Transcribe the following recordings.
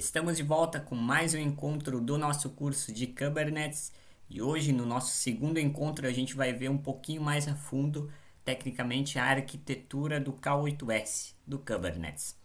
Estamos de volta com mais um encontro do nosso curso de Kubernetes e hoje no nosso segundo encontro a gente vai ver um pouquinho mais a fundo, tecnicamente, a arquitetura do K8s, do Kubernetes.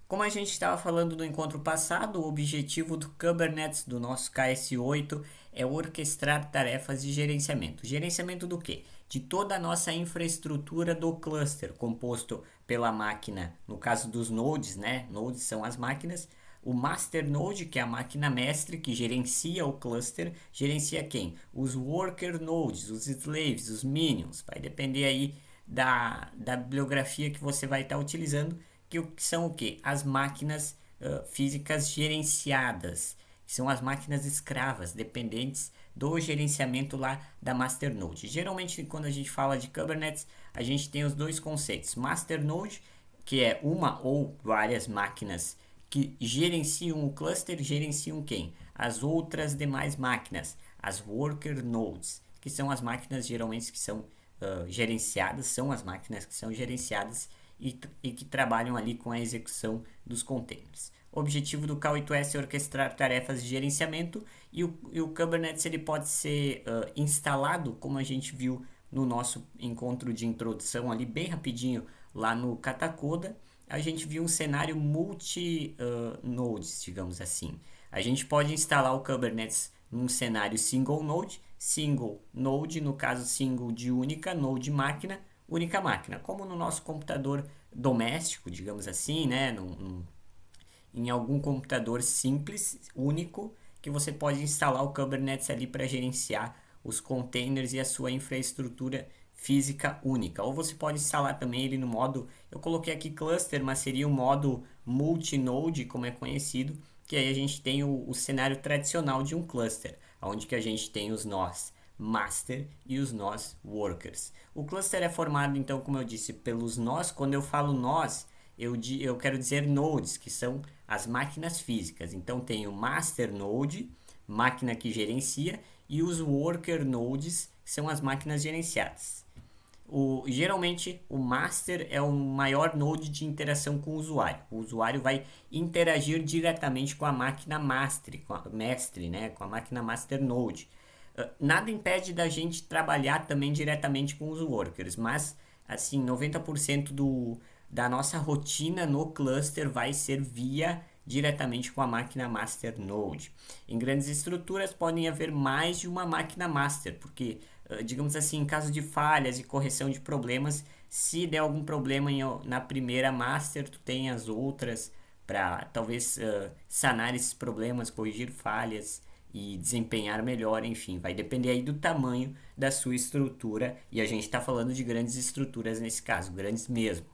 Como a gente estava falando no encontro passado, o objetivo do Kubernetes, do nosso KS8, é orquestrar tarefas de gerenciamento. Gerenciamento do quê? De toda a nossa infraestrutura do cluster, composto pela máquina, no caso dos nodes, né? Nodes são as máquinas. O master node, que é a máquina mestre que gerencia o cluster, gerencia quem? Os worker nodes, os slaves, os minions. Vai depender aí da bibliografia que você vai estar utilizando, que são o que? As máquinas físicas gerenciadas, que são as máquinas escravas, dependentes do gerenciamento lá da Masternode. Geralmente, quando a gente fala de Kubernetes, a gente tem os dois conceitos. Masternode, que é uma ou várias máquinas que gerenciam o cluster, gerenciam quem? As outras demais máquinas, as worker nodes, que são as máquinas geralmente que são gerenciadas, são as máquinas que são gerenciadas e que trabalham ali com a execução dos containers. O objetivo do K8s é orquestrar tarefas de gerenciamento e o Kubernetes ele pode ser instalado, como a gente viu no nosso encontro de introdução ali bem rapidinho lá no Katacoda. A gente viu um cenário multi-nodes, digamos assim. A gente pode instalar o Kubernetes num cenário single node, no caso single de única, node máquina, única máquina, como no nosso computador doméstico, digamos assim, né? Em algum computador simples, único, que você pode instalar o Kubernetes ali para gerenciar os containers e a sua infraestrutura física única. Ou você pode instalar também ele no modo, eu coloquei aqui cluster, mas seria o modo multi-node, como é conhecido, que aí a gente tem o cenário tradicional de um cluster, onde que a gente tem os nós master e os nós workers. O cluster é formado, então, como eu disse, pelos nós. Quando eu falo nós, eu quero dizer nodes, que são as máquinas físicas. Então, tem o master node, máquina que gerencia, e os worker nodes, que são as máquinas gerenciadas. Geralmente o master é o maior node de interação com o usuário. O usuário vai interagir diretamente com a máquina master, com a mestre, né? Com a máquina master node. Nada impede da gente trabalhar também diretamente com os workers, mas assim, 90% da nossa rotina no cluster vai ser diretamente com a máquina master node. Em grandes estruturas podem haver mais de uma máquina master, porque digamos assim, em caso de falhas e correção de problemas, se der algum problema na primeira master, tu tem as outras para talvez sanar esses problemas, corrigir falhas e desempenhar melhor, enfim, vai depender aí do tamanho da sua estrutura, e a gente está falando de grandes estruturas nesse caso, grandes mesmo.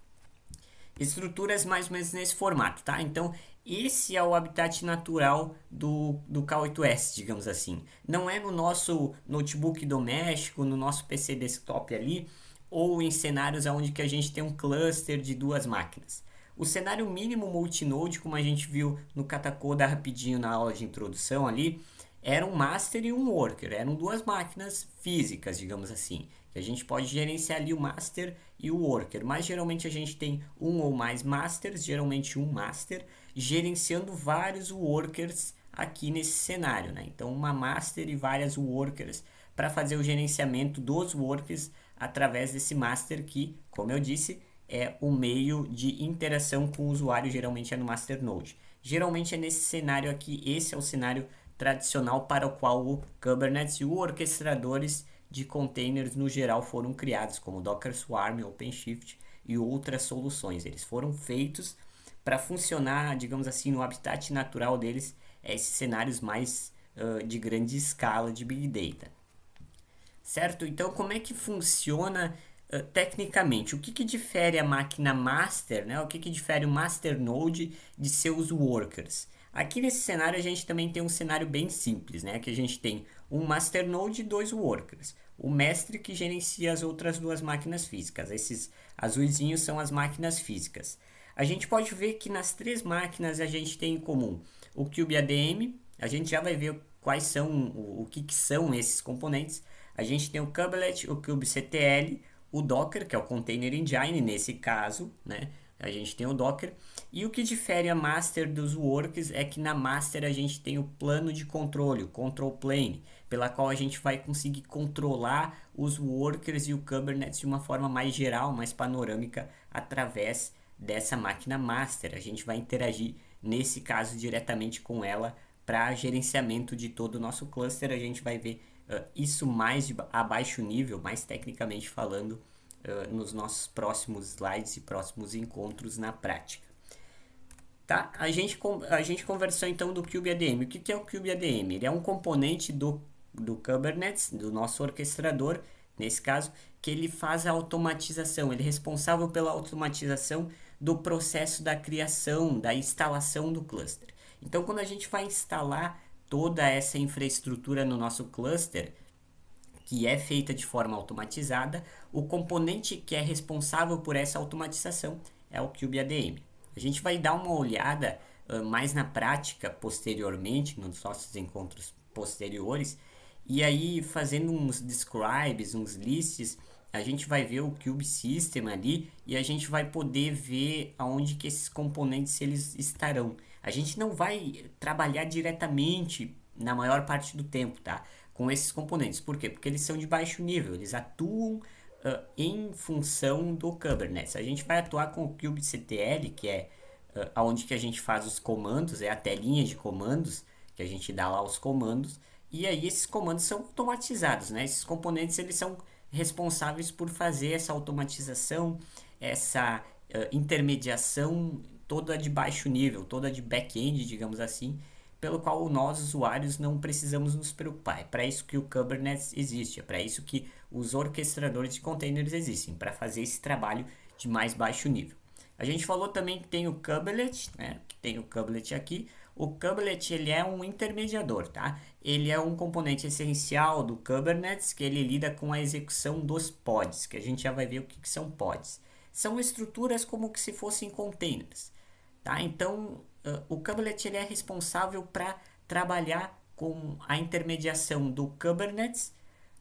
Estruturas mais ou menos nesse formato, tá? Então, esse é o habitat natural do K8s, digamos assim. Não é no nosso notebook doméstico, no nosso PC desktop ali, ou em cenários onde que a gente tem um cluster de duas máquinas. O cenário mínimo multinode, como a gente viu no Katacoda rapidinho na aula de introdução ali, era um master e um worker, eram duas máquinas físicas, digamos assim, que a gente pode gerenciar ali o master e o worker, mas geralmente a gente tem um ou mais masters, geralmente um master, gerenciando vários workers aqui nesse cenário, né? Então uma master e várias workers para fazer o gerenciamento dos workers através desse master que, como eu disse, é o meio de interação com o usuário, geralmente é no masternode. Geralmente é nesse cenário aqui, esse é o cenário tradicional para o qual o Kubernetes e os orquestradores de containers no geral foram criados, como Docker Swarm, OpenShift e outras soluções. Eles foram feitos para funcionar, digamos assim, no habitat natural deles, esses cenários mais de grande escala de Big Data. Certo? Então, como é que funciona tecnicamente? O que difere a máquina master, né? O que difere o master node de seus workers? Aqui nesse cenário a gente também tem um cenário bem simples, né? Que a gente tem um master node e dois workers. O mestre que gerencia as outras duas máquinas físicas. Esses azuizinhos são as máquinas físicas. A gente pode ver que nas três máquinas a gente tem em comum o kubeadm. A gente já vai ver quais são, o que são esses componentes. A gente tem o kubelet, o kubectl, o Docker, que é o Container Engine nesse caso, né? A gente tem o Docker. E o que difere a master dos works é que na master a gente tem o plano de controle, o control plane, pela qual a gente vai conseguir controlar os workers e o Kubernetes de uma forma mais geral, mais panorâmica, através dessa máquina master. A gente vai interagir, nesse caso, diretamente com ela para gerenciamento de todo o nosso cluster. A gente vai ver isso mais a baixo nível, mais tecnicamente falando, nos nossos próximos slides e próximos encontros na prática. Tá? A gente conversou então do kubeadm. O que é o kubeadm? Ele é um componente do Kubernetes, do nosso orquestrador, nesse caso, que ele faz a automatização, ele é responsável pela automatização do processo da criação, da instalação do cluster. Então, quando a gente vai instalar toda essa infraestrutura no nosso cluster, que é feita de forma automatizada, o componente que é responsável por essa automatização é o kubeadm. A gente vai dar uma olhada mais na prática posteriormente, nos nossos encontros posteriores, e aí fazendo uns describes, uns lists, a gente vai ver o Kube System ali e a gente vai poder ver aonde que esses componentes eles estarão. A gente não vai trabalhar diretamente na maior parte do tempo, tá? Com esses componentes. Por quê? Porque eles são de baixo nível, eles atuam em função do Kubernetes. A gente vai atuar com o kubectl, que é onde que a gente faz os comandos, é a telinha de comandos, que a gente dá lá os comandos, e aí esses comandos são automatizados, né? Esses componentes eles são responsáveis por fazer essa automatização, essa intermediação toda de baixo nível, toda de back-end, digamos assim, pelo qual nós, usuários, não precisamos nos preocupar. É para isso que o Kubernetes existe, é para isso que os orquestradores de containers existem, para fazer esse trabalho de mais baixo nível. A gente falou também que tem o Kubelet, né? Que tem o Kubelet aqui. O Kubelet ele é um intermediador, tá? Ele é um componente essencial do Kubernetes que ele lida com a execução dos pods, que a gente já vai ver o que são pods. São estruturas como que se fossem containers, tá? Então, o Kubelet ele é responsável para trabalhar com a intermediação do Kubernetes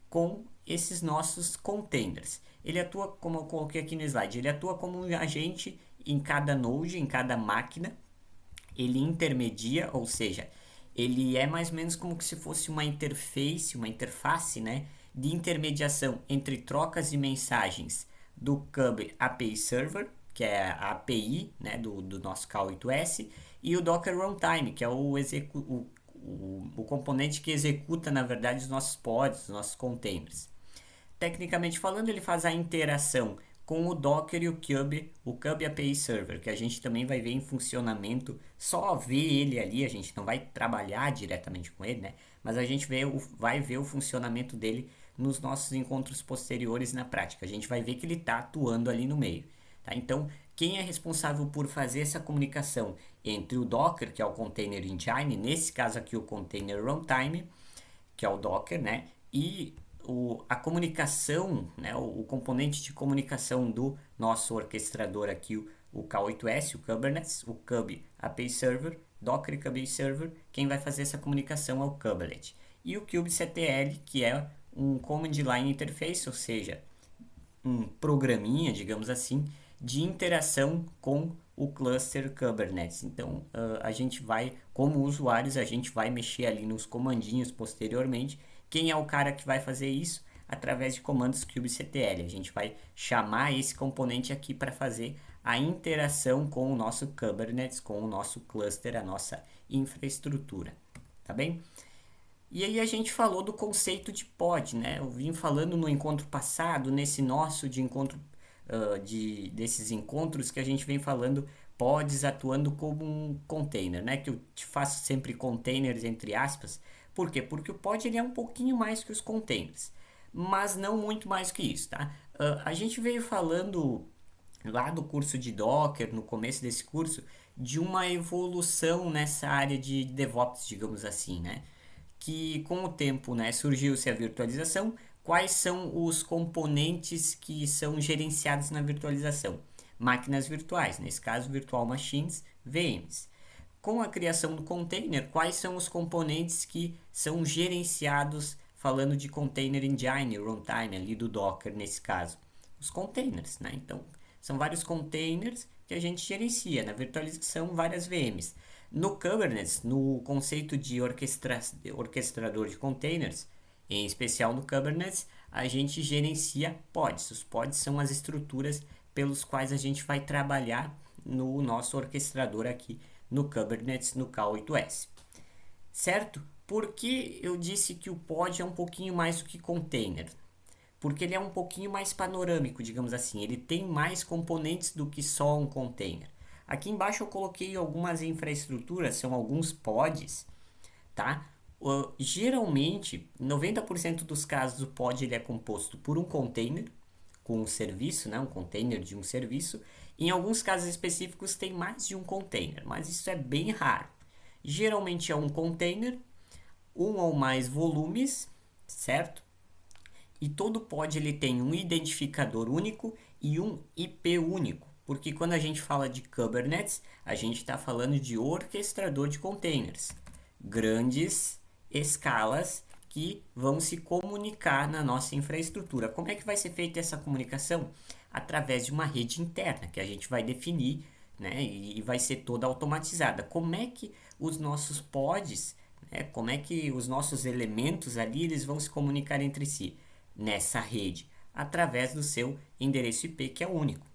com esses nossos containers. Ele atua, como eu coloquei aqui no slide, ele atua como um agente em cada node, em cada máquina. Ele intermedia, ou seja, ele é mais ou menos como se fosse uma interface, né, de intermediação entre trocas de mensagens do Kube API Server, que é a API, né, do nosso K8s, e o Docker Runtime, que é o componente que executa, na verdade, os nossos pods, os nossos containers. Tecnicamente falando, ele faz a interação com o Docker e o Kube API Server, que a gente também vai ver em funcionamento, só ver ele ali, a gente não vai trabalhar diretamente com ele, né? Mas a gente vai ver o funcionamento dele nos nossos encontros posteriores na prática. A gente vai ver que ele está atuando ali no meio. Tá? Então, quem é responsável por fazer essa comunicação entre o Docker, que é o Container Engine, nesse caso aqui o Container Runtime, que é o Docker, né? E a comunicação, né? O componente de comunicação do nosso orquestrador aqui, o K8s, o Kubernetes, o Kube API Server, Docker e Kube Server, quem vai fazer essa comunicação é o Kubelet. E o kubectl, que é um Command Line Interface, ou seja, um programinha, digamos assim, de interação com o cluster Kubernetes. Então, a gente vai, como usuários, a gente vai mexer ali nos comandinhos posteriormente. Quem é o cara que vai fazer isso? Através de comandos kubectl. A gente vai chamar esse componente aqui para fazer a interação com o nosso Kubernetes, com o nosso cluster, a nossa infraestrutura. Tá bem? E aí a gente falou do conceito de pod, né? Eu vim falando no encontro passado, nesse nosso de encontro, desses encontros que a gente vem falando pods atuando como um container, né? Que eu te faço sempre containers entre aspas. Por quê? Porque o pod ele é um pouquinho mais que os containers, mas não muito mais que isso, tá? A gente veio falando lá do curso de Docker, no começo desse curso, de uma evolução nessa área de DevOps, digamos assim, né? Que com o tempo, né, surgiu-se a virtualização. Quais são os componentes que são gerenciados na virtualização? Máquinas virtuais, nesse caso Virtual Machines, VMs. Com a criação do container, quais são os componentes que são gerenciados, falando de Container Engine, Runtime ali do Docker nesse caso? Os containers, né? Então, são vários containers que a gente gerencia. Na virtualização, várias VMs. No Kubernetes, no conceito de orquestrador de containers, em especial no Kubernetes, a gente gerencia pods. Os pods são as estruturas pelos quais a gente vai trabalhar no nosso orquestrador aqui no Kubernetes, no K8s. Certo? Por que eu disse que o pod é um pouquinho mais do que container? Porque ele é um pouquinho mais panorâmico, digamos assim. Ele tem mais componentes do que só um container. Aqui embaixo eu coloquei algumas infraestruturas, são alguns pods, tá? Geralmente, 90% dos casos, o pod ele é composto por um container com um serviço, né? Um container de um serviço. Em alguns casos específicos tem mais de um container, mas isso é bem raro. Geralmente é um container, um ou mais volumes, certo? E todo pod ele tem um identificador único e um IP único, porque quando a gente fala de Kubernetes, a gente está falando de orquestrador de containers, grandes escalas que vão se comunicar na nossa infraestrutura. Como é que vai ser feita essa comunicação? Através de uma rede interna que a gente vai definir, né, e vai ser toda automatizada. Como é que os nossos pods, né, como é que os nossos elementos ali eles vão se comunicar entre si nessa rede? Através do seu endereço IP, que é único.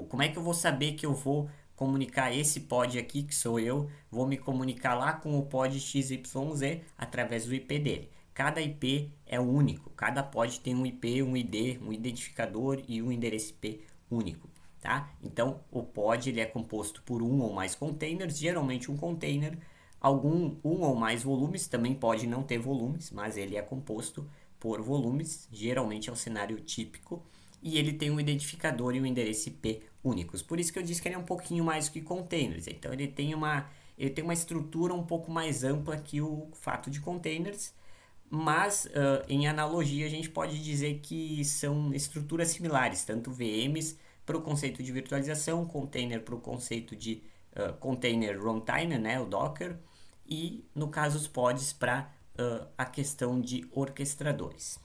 Como é que eu vou saber que eu vou comunicar esse pod aqui, que sou eu, vou me comunicar lá com o pod XYZ através do IP dele? Cada IP é único, cada pod tem um IP, um ID, um identificador e um endereço IP único, tá? Então, o pod ele é composto por um ou mais containers, geralmente um container, um ou mais volumes, também pode não ter volumes, mas ele é composto por volumes, geralmente é o cenário típico, e ele tem um identificador e um endereço IP únicos. Por isso que eu disse que ele é um pouquinho mais do que containers. Então ele tem uma estrutura um pouco mais ampla que o fato de containers, mas em analogia a gente pode dizer que são estruturas similares, tanto VMs para o conceito de virtualização, container para o conceito de container runtime, né, o Docker, e no caso os pods para a questão de orquestradores.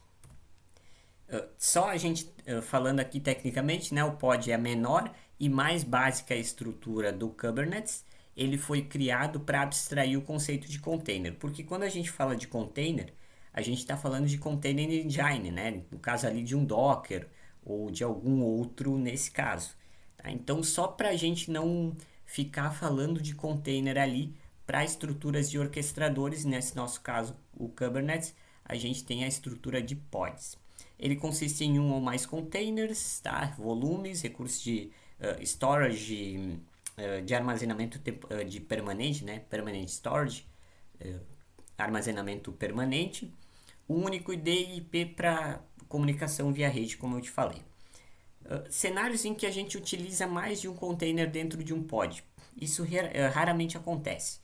Só a gente falando aqui tecnicamente, né, o pod é a menor e mais básica estrutura do Kubernetes. Ele foi criado para abstrair o conceito de container, porque quando a gente fala de container, a gente está falando de container engine, né? No caso ali de um Docker ou de algum outro nesse caso. Tá? Então, só para a gente não ficar falando de container ali para estruturas de orquestradores, nesse nosso caso o Kubernetes, a gente tem a estrutura de pods. Ele consiste em um ou mais containers, tá? Volumes, recursos de storage, de armazenamento de permanente, né? Permanent storage, armazenamento permanente, um único ID e IP para comunicação via rede, como eu te falei. Cenários em que a gente utiliza mais de um container dentro de um pod. Isso raramente acontece.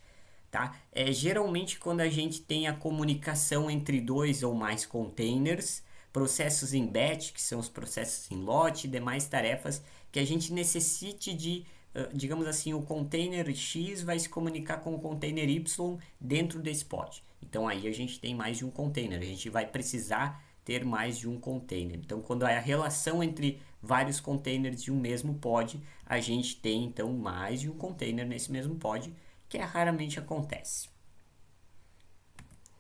Tá? Geralmente quando a gente tem a comunicação entre dois ou mais containers, processos em batch, que são os processos em lote, e demais tarefas que a gente necessite de, digamos assim, o container X vai se comunicar com o container Y dentro desse pod. Então aí a gente tem mais de um container, a gente vai precisar ter mais de um container. Então quando é a relação entre vários containers de um mesmo pod, a gente tem então mais de um container nesse mesmo pod, que raramente acontece.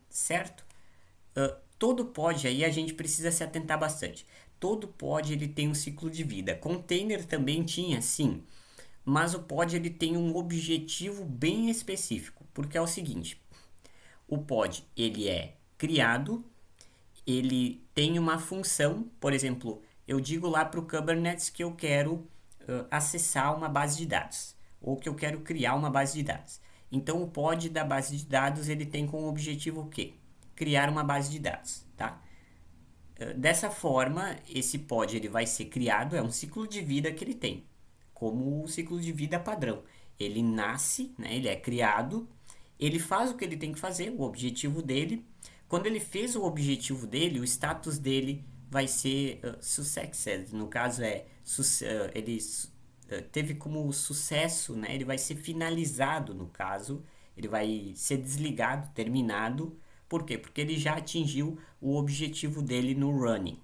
Certo? Todo pod aí a gente precisa se atentar bastante. Todo pod ele tem um ciclo de vida. Container também tinha, sim, mas o pod ele tem um objetivo bem específico, porque é o seguinte: o pod ele é criado, ele tem uma função, por exemplo, eu digo lá para o Kubernetes que eu quero acessar uma base de dados, ou que eu quero criar uma base de dados. Então o pod da base de dados ele tem como objetivo o quê? Criar uma base de dados, tá? Dessa forma, esse pod ele vai ser criado, é um ciclo de vida que ele tem, como o ciclo de vida padrão. Ele nasce, né, ele é criado, ele faz o que ele tem que fazer, o objetivo dele. Quando ele fez o objetivo dele, o status dele vai ser successed, no caso ele teve como sucesso, né, ele vai ser finalizado no caso, ele vai ser desligado, terminado. Por quê? Porque ele já atingiu o objetivo dele no running,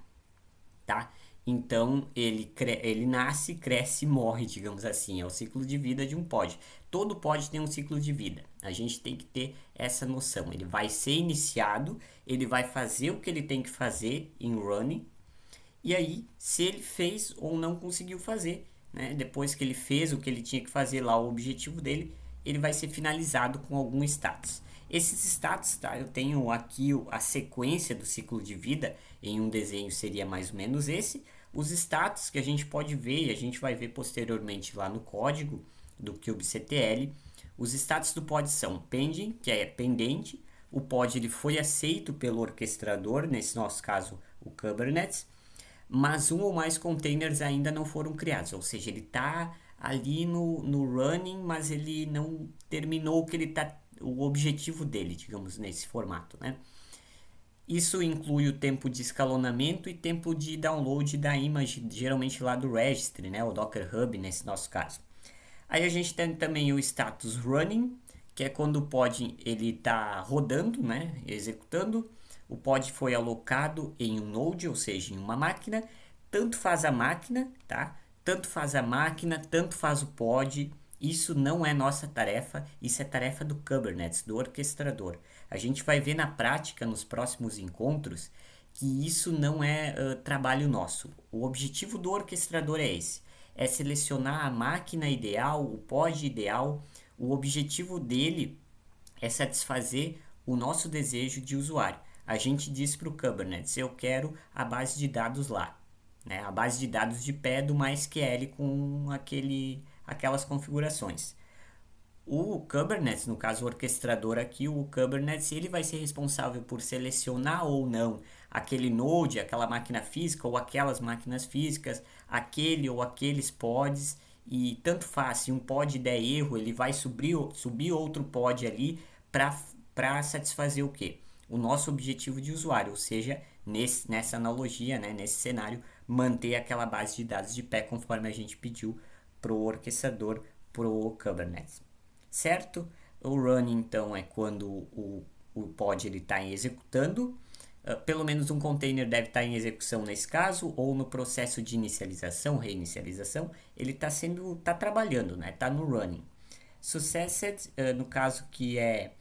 tá? Então ele nasce, cresce e morre, digamos assim. É o ciclo de vida de um pod. Todo pod tem um ciclo de vida. A gente tem que ter essa noção. Ele vai ser iniciado, ele vai fazer o que ele tem que fazer em running. E aí, se ele fez ou não conseguiu fazer, né? Depois que ele fez o que ele tinha que fazer lá, o objetivo dele, ele vai ser finalizado com algum status. Esses status, tá? Eu tenho aqui a sequência do ciclo de vida, em um desenho seria mais ou menos esse. Os status que a gente pode ver, e a gente vai ver posteriormente lá no código do kubectl. Os status do pod são pending, que é pendente. O pod ele foi aceito pelo orquestrador, nesse nosso caso o Kubernetes, mas um ou mais containers ainda não foram criados, ou seja, ele está ali no running, mas ele não terminou o objetivo dele, digamos, nesse formato, né? Isso inclui o tempo de escalonamento e tempo de download da image, geralmente lá do registry, né? O Docker Hub, nesse nosso caso. Aí a gente tem também o status running, que é quando o pod ele está rodando, né? Executando. O pod foi alocado em um node, ou seja, em uma máquina. Tanto faz a máquina, tá? Tanto faz a máquina, tanto faz o pod. Isso não é nossa tarefa, isso é tarefa do Kubernetes, do orquestrador. A gente vai ver na prática, nos próximos encontros, que isso não é trabalho nosso. O objetivo do orquestrador é esse: é selecionar a máquina ideal, o pod ideal. O objetivo dele é satisfazer o nosso desejo de usuário. A gente diz para o Kubernetes: eu quero a base de dados lá, né? A base de dados de pé do MySQL com aquelas configurações. O Kubernetes, no caso o orquestrador aqui, o Kubernetes, ele vai ser responsável por selecionar ou não aquele node, aquela máquina física ou aquelas máquinas físicas, aquele ou aqueles pods, e tanto faz, se um pod der erro, ele vai subir outro pod ali para satisfazer o quê? O nosso objetivo de usuário, ou seja, nessa analogia, né, nesse cenário, manter aquela base de dados de pé conforme a gente pediu para o orquestrador, para o Kubernetes. Certo? O running, então, é quando o pod está executando. Pelo menos um container deve estar em execução nesse caso, ou no processo de inicialização, reinicialização, ele está trabalhando, né? Está no running. Successed, no caso que é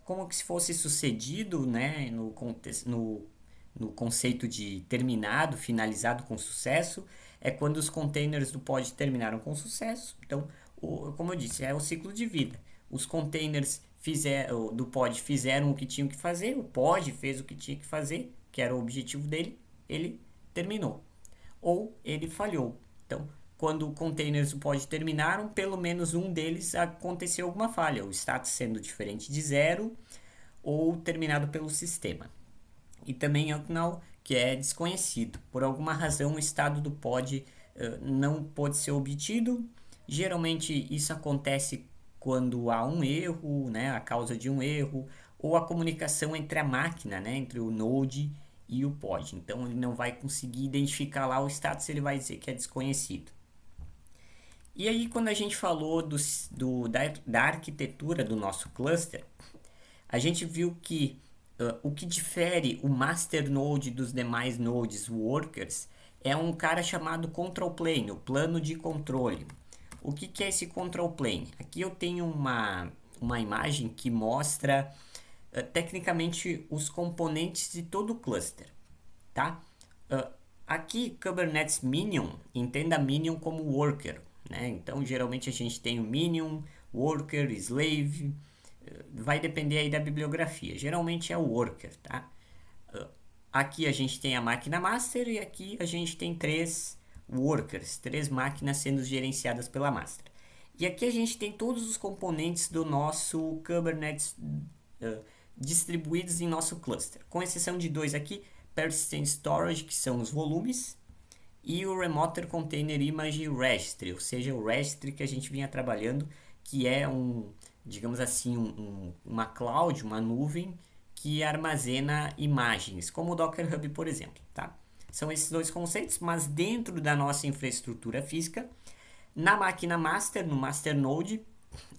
como que se fosse sucedido, né? No conceito de terminado, finalizado com sucesso, é quando os containers do pod terminaram com sucesso. Então, como eu disse, é o ciclo de vida. Os containers do pod fizeram o que tinham que fazer, o pod fez o que tinha que fazer, que era o objetivo dele, ele terminou. Ou ele falhou. Então, quando containers do pod terminaram, pelo menos um deles aconteceu alguma falha, o status sendo diferente de zero ou terminado pelo sistema. E também null, que é desconhecido. Por alguma razão, o estado do pod não pode ser obtido. Geralmente isso acontece quando há um erro, né, a causa de um erro, ou a comunicação entre a máquina, né, entre o node e o pod. Então ele não vai conseguir identificar lá o status, ele vai dizer que é desconhecido. E aí, quando a gente falou da arquitetura do nosso cluster, a gente viu que o que difere o master node dos demais nodes workers é um cara chamado control plane, o plano de controle. O que é esse control plane? Aqui eu tenho uma imagem que mostra tecnicamente os componentes de todo o cluster, tá? Aqui Kubernetes Minion, entenda Minion como worker, né? Então geralmente a gente tem o Minion, worker, slave, vai depender aí da bibliografia. Geralmente é o worker, tá? Aqui a gente tem a máquina master e aqui a gente tem 3 workers, 3 máquinas sendo gerenciadas pela master. E aqui a gente tem todos os componentes do nosso Kubernetes distribuídos em nosso cluster, com exceção de 2 aqui: Persistent Storage, que são os volumes, e o Remote Container Image Registry, ou seja, o registry que a gente vinha trabalhando, que é digamos assim, uma cloud, uma nuvem que armazena imagens, como o Docker Hub, por exemplo, tá? São esses dois conceitos, mas dentro da nossa infraestrutura física, na máquina master, no master node,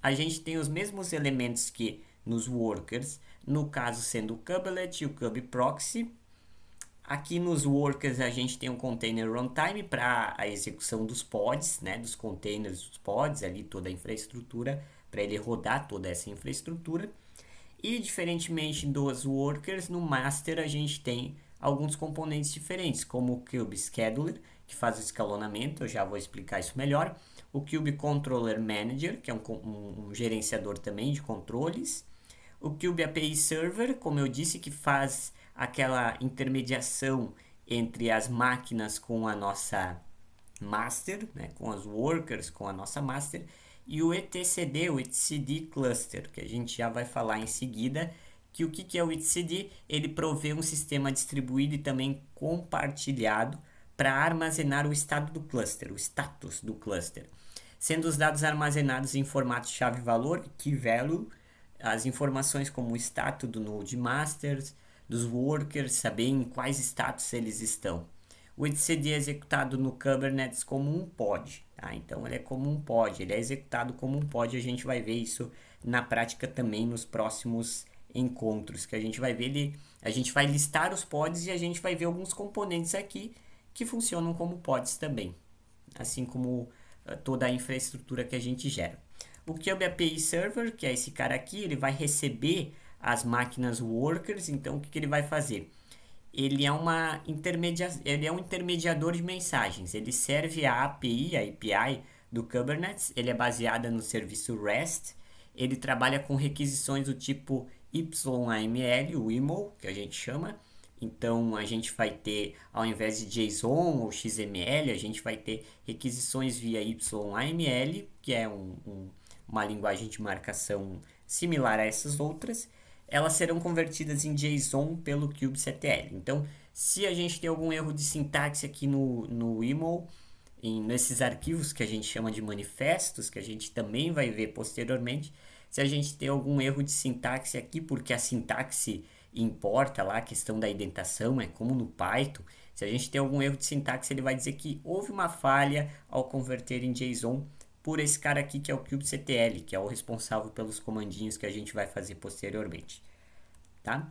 a gente tem os mesmos elementos que nos workers, no caso sendo o kubelet e o kube proxy. Aqui nos workers a gente tem um container runtime para a execução dos pods, né, dos containers dos pods, ali toda a infraestrutura, para ele rodar toda essa infraestrutura. E diferentemente dos workers, no master a gente tem alguns componentes diferentes, como o Cube Scheduler, que faz o escalonamento, eu já vou explicar isso melhor. O Cube Controller Manager, que é um gerenciador também de controles. O Cube API Server, como eu disse, que faz aquela intermediação entre as máquinas com a nossa master, né, com as workers, com a nossa master, e o etcd, o etcd cluster, que a gente já vai falar em seguida, que o que é o etcd? Ele provê um sistema distribuído e também compartilhado para armazenar o estado do cluster, o status do cluster, sendo os dados armazenados em formato chave-valor, key value, as informações como o status do node masters, dos workers, saber em quais status eles estão. O etcd é executado no Kubernetes como um pod, tá? Então ele é como um pod, ele é executado como um pod, a gente vai ver isso na prática também nos próximos encontros, que a gente vai ver a gente vai listar os pods e a gente vai ver alguns componentes aqui que funcionam como pods também, assim como toda a infraestrutura que a gente gera. O Cube API Server, que é esse cara aqui, ele vai receber as máquinas workers, então o que ele vai fazer? Ele é um intermediador de mensagens, ele serve a API do Kubernetes, ele é baseado no serviço REST, ele trabalha com requisições do tipo YAML, o YAML, que a gente chama. Então a gente vai ter, ao invés de JSON ou XML, a gente vai ter requisições via YAML, que é uma linguagem de marcação similar a essas outras. Elas serão convertidas em JSON pelo kubectl. Então, se a gente tem algum erro de sintaxe aqui no YAML, nesses arquivos que a gente chama de manifestos, que a gente também vai ver posteriormente, se a gente tem algum erro de sintaxe aqui, porque a sintaxe importa lá, a questão da indentação, é como no Python, se a gente tem algum erro de sintaxe, ele vai dizer que houve uma falha ao converter em JSON por esse cara aqui, que é o kubectl, que é o responsável pelos comandinhos que a gente vai fazer posteriormente, tá?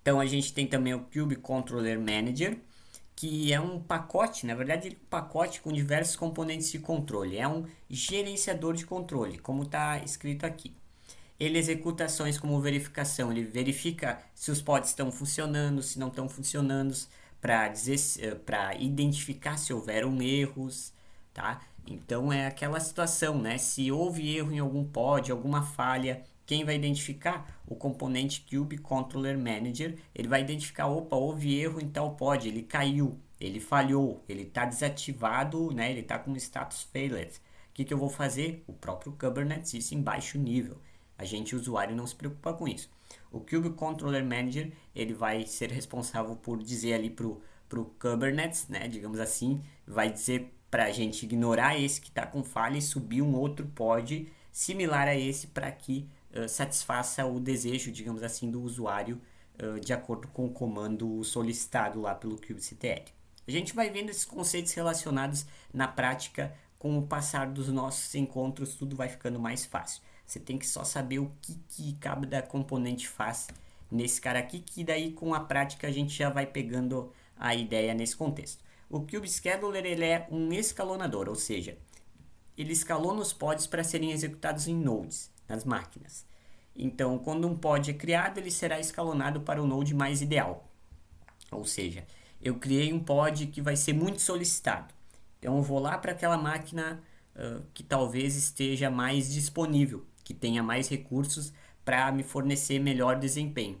Então a gente tem também o Cube Controller Manager, que é um pacote, na verdade, um pacote com diversos componentes de controle. É um gerenciador de controle, como está escrito aqui. Ele executa ações como verificação, ele verifica se os pods estão funcionando, se não estão funcionando, para identificar se houveram erros, tá? Então é aquela situação, né? Se houve erro em algum pod, alguma falha, quem vai identificar? O componente Cube Controller Manager. Ele vai identificar, opa, houve erro em tal pod, ele caiu, ele falhou, ele está desativado, né? Ele está com status failed. O que eu vou fazer? O próprio Kubernetes, isso em baixo nível. A gente, usuário, não se preocupa com isso. O Cube Controller Manager, ele vai ser responsável por dizer ali pro Kubernetes, né? Digamos assim, vai dizer para a gente ignorar esse que está com falha e subir um outro pod similar a esse para que satisfaça o desejo, digamos assim, do usuário de acordo com o comando solicitado lá pelo kubectl. A gente vai vendo esses conceitos relacionados na prática com o passar dos nossos encontros, tudo vai ficando mais fácil. Você tem que só saber o que cada componente faz nesse cara aqui, que daí com a prática a gente já vai pegando a ideia nesse contexto. O Cube Scheduler, ele é um escalonador, ou seja, ele escalona os pods para serem executados em nodes, nas máquinas. Então, quando um pod é criado, ele será escalonado para o node mais ideal. Ou seja, eu criei um pod que vai ser muito solicitado. Então, eu vou lá para aquela máquina que talvez esteja mais disponível, que tenha mais recursos para me fornecer melhor desempenho.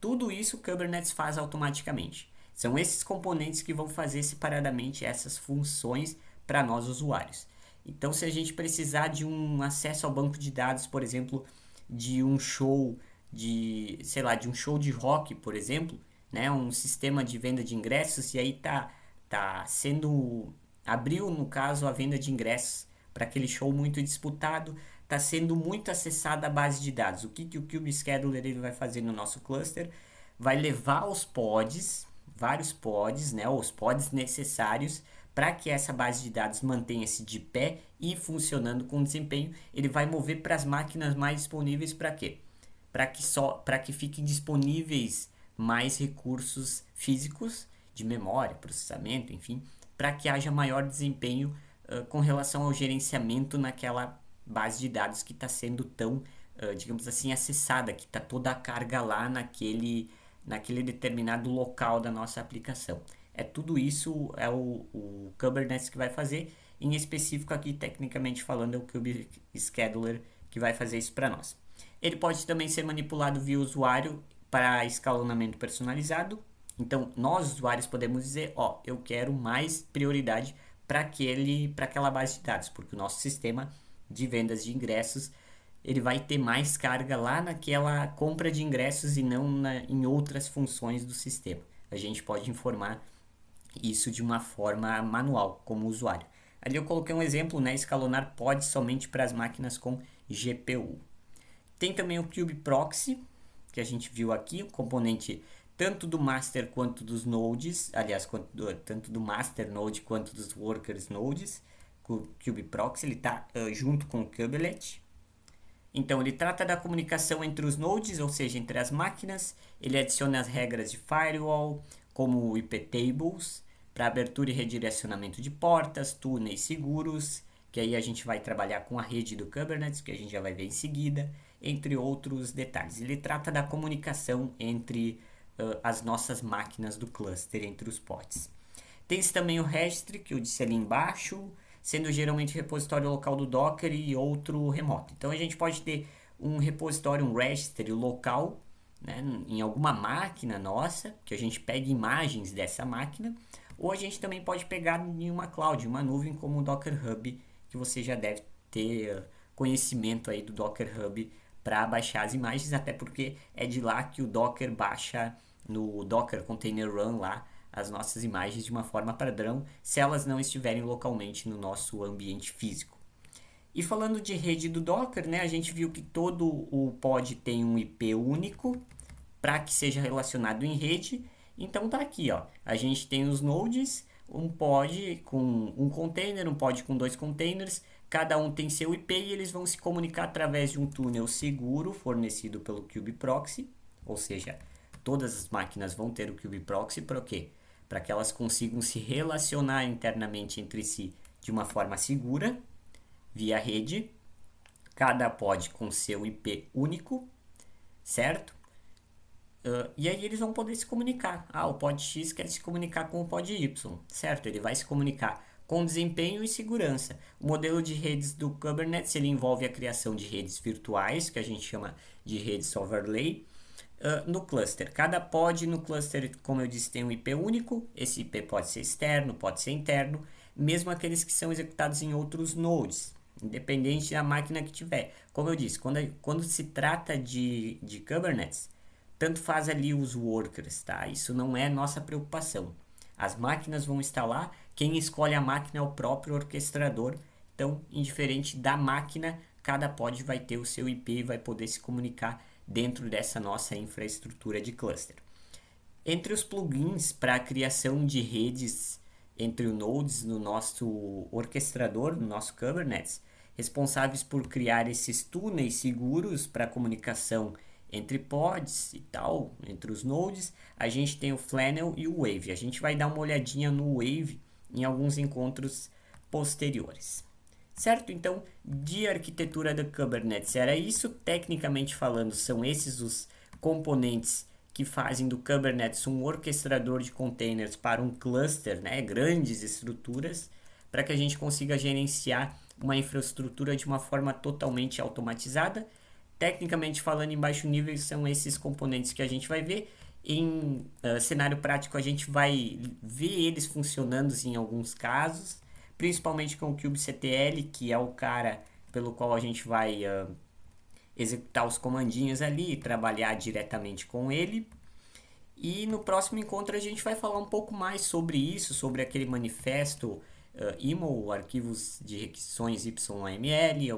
Tudo isso o Kubernetes faz automaticamente. São esses componentes que vão fazer separadamente essas funções para nós usuários. Então, se a gente precisar de um acesso ao banco de dados, por exemplo, de um show de, sei lá, de um show de rock, por exemplo, né, um sistema de venda de ingressos, e aí tá sendo abriu no caso a venda de ingressos para aquele show muito disputado, está sendo muito acessada a base de dados. O que o Cube Scheduler ele vai fazer no nosso cluster? Vai levar os pods, vários pods, né, os pods necessários para que essa base de dados mantenha-se de pé e funcionando com desempenho. Ele vai mover para as máquinas mais disponíveis para quê? Para que fiquem disponíveis mais recursos físicos de memória, processamento, enfim, para que haja maior desempenho com relação ao gerenciamento naquela base de dados que está sendo tão, digamos assim, acessada, que está toda a carga lá naquele determinado local da nossa aplicação. Tudo isso é o Kubernetes que vai fazer. Em específico aqui, tecnicamente falando, é o Kubescheduler que vai fazer isso para nós. Ele pode também ser manipulado via usuário para escalonamento personalizado. Então, nós usuários podemos dizer, eu quero mais prioridade para aquela base de dados, porque o nosso sistema de vendas de ingressos ele vai ter mais carga lá naquela compra de ingressos e não em outras funções do sistema. A gente pode informar isso de uma forma manual, como usuário. Ali eu coloquei um exemplo, né? Escalonar pode somente para as máquinas com GPU. Tem também o kubeproxy, que a gente viu aqui, o componente tanto do master quanto dos nodes, aliás, tanto do master node quanto dos workers nodes. O kubeproxy ele está junto com o kubelet. Então ele trata da comunicação entre os nodes, ou seja, entre as máquinas. Ele adiciona as regras de firewall, como o IP tables, para abertura e redirecionamento de portas, túneis seguros, que aí a gente vai trabalhar com a rede do Kubernetes, que a gente já vai ver em seguida, entre outros detalhes. Ele trata da comunicação entre as nossas máquinas do cluster, entre os pods. Tem-se também o registry, que eu disse ali embaixo, sendo geralmente repositório local do Docker e outro remoto. Então a gente pode ter um repositório, um registry local, né, em alguma máquina nossa, que a gente pega imagens dessa máquina, ou a gente também pode pegar em uma cloud, uma nuvem como o Docker Hub, que você já deve ter conhecimento aí do Docker Hub para baixar as imagens, até porque é de lá que o Docker baixa no Docker Container Run lá as nossas imagens de uma forma padrão, se elas não estiverem localmente no nosso ambiente físico. E falando de rede do Docker, né, a gente viu que todo o pod tem um IP único para que seja relacionado em rede. Então tá aqui, a gente tem os nodes, um pod com um container, um pod com 2 containers, cada um tem seu IP e eles vão se comunicar através de um túnel seguro fornecido pelo kubeproxy, ou seja, todas as máquinas vão ter o kubeproxy para o quê? Para que elas consigam se relacionar internamente entre si de uma forma segura, via rede, cada pod com seu IP único, certo? E aí eles vão poder se comunicar. O pod X quer se comunicar com o pod Y, certo? Ele vai se comunicar com desempenho e segurança. O modelo de redes do Kubernetes ele envolve a criação de redes virtuais, que a gente chama de redes overlay, no cluster. Cada pod no cluster, como eu disse, tem um IP único. Esse IP pode ser externo, pode ser interno, mesmo aqueles que são executados em outros nodes, independente da máquina que tiver. Como eu disse, quando se trata de Kubernetes, tanto faz ali os workers, tá? Isso não é nossa preocupação. As máquinas vão estar lá, quem escolhe a máquina é o próprio orquestrador. Então, indiferente da máquina, cada pod vai ter o seu IP e vai poder se comunicar dentro dessa nossa infraestrutura de cluster. Entre os plugins para a criação de redes entre os nodes no nosso orquestrador, no nosso Kubernetes, responsáveis por criar esses túneis seguros para comunicação entre pods e tal, entre os nodes, a gente tem o Flannel e o Wave. A gente vai dar uma olhadinha no Wave em alguns encontros posteriores. Certo? Então, de arquitetura do Kubernetes era isso. Tecnicamente falando, são esses os componentes que fazem do Kubernetes um orquestrador de containers para um cluster, né? Grandes estruturas, para que a gente consiga gerenciar uma infraestrutura de uma forma totalmente automatizada. Tecnicamente falando, em baixo nível, são esses componentes que a gente vai ver. Em cenário prático, a gente vai ver eles funcionando em alguns casos, principalmente com o kubectl, que é o cara pelo qual a gente vai executar os comandinhos ali e trabalhar diretamente com ele. E no próximo encontro a gente vai falar um pouco mais sobre isso, sobre aquele manifesto YAML, arquivos de requisições YAML,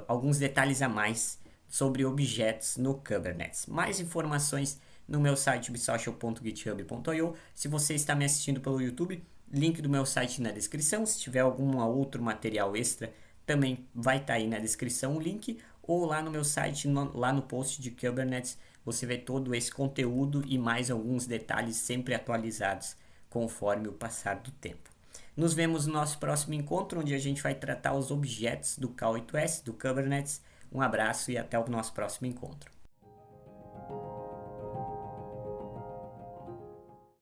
alguns detalhes a mais sobre objetos no Kubernetes. Mais informações no meu site ubsocial.github.io. Se você está me assistindo pelo YouTube, link do meu site na descrição. Se tiver algum outro material extra, também vai estar aí na descrição o link. ou lá no meu site, lá no post de Kubernetes, você vê todo esse conteúdo e mais alguns detalhes sempre atualizados conforme o passar do tempo. Nos vemos no nosso próximo encontro, onde a gente vai tratar os objetos do K8s, do Kubernetes. Um abraço e até o nosso próximo encontro.